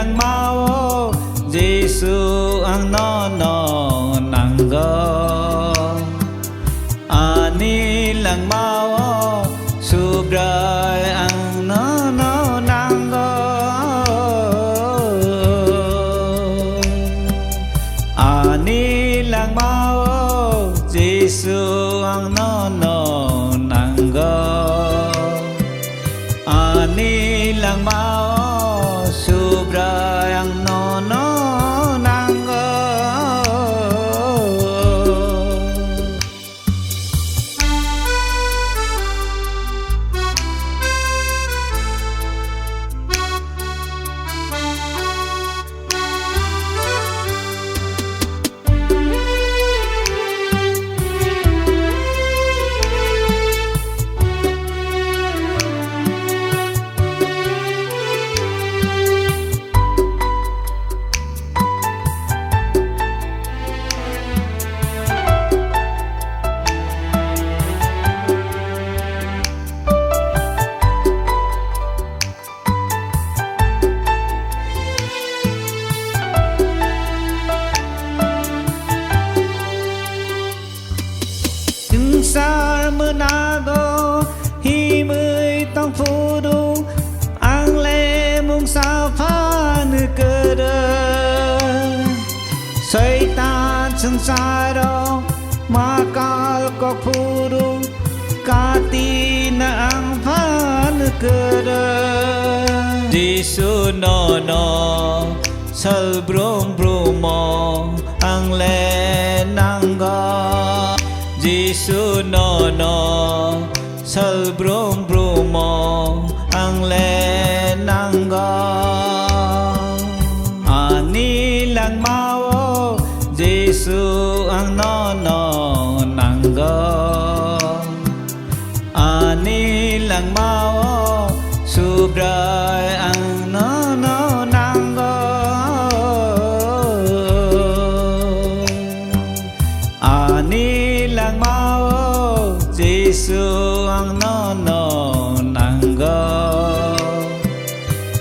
lang mau Giêsu ang no nanggo ani lang mau subray ang no nanggo ani lang mau Giêsu ang no nanggo ani lang mau subray ang no nanggo Sar menado hi mới tông phu du ang lê mong sao phá nữ cơ đơ xoay ta chân xa đâu mà cao có phu du ca ti na ang phá nữ cơ đơ Giêsu no sal brum brumo ang lê nang go Giêsu no sal brum brumo ang le nanggo ani lang mau Giêsu ang no nanggo ani lang mau subray ang no nanggo ani lang mau Giêsu ang no nanggo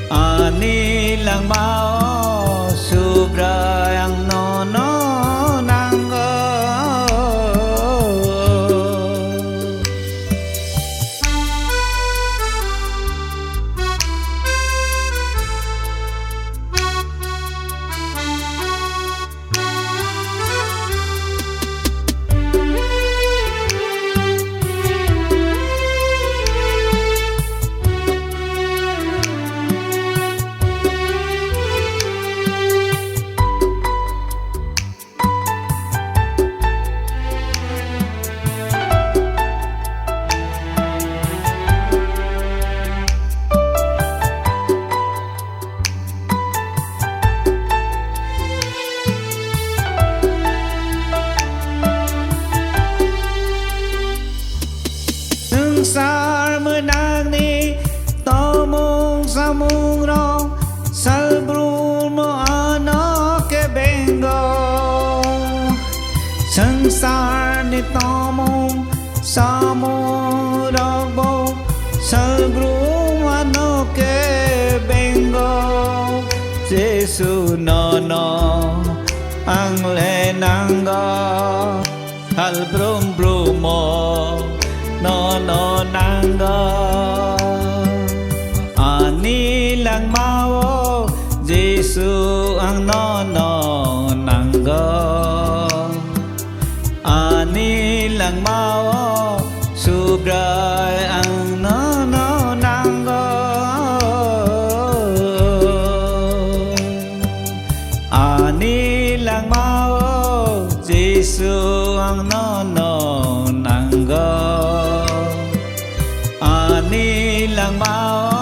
ani lang mau subray ang no nanggo Sar menang ni to mong sa mong ro sal brumo ano ke bengo sangsar ni to mong sa mong ro bo sal brumo ano ke bengo Giêsu no ang le nanggo al brum brumo no nanggo ani lang mau Giêsu ang no nanggo ani lang mau subray ang no nanggo ani lang mau Giêsu ang no nanggo ani lang mau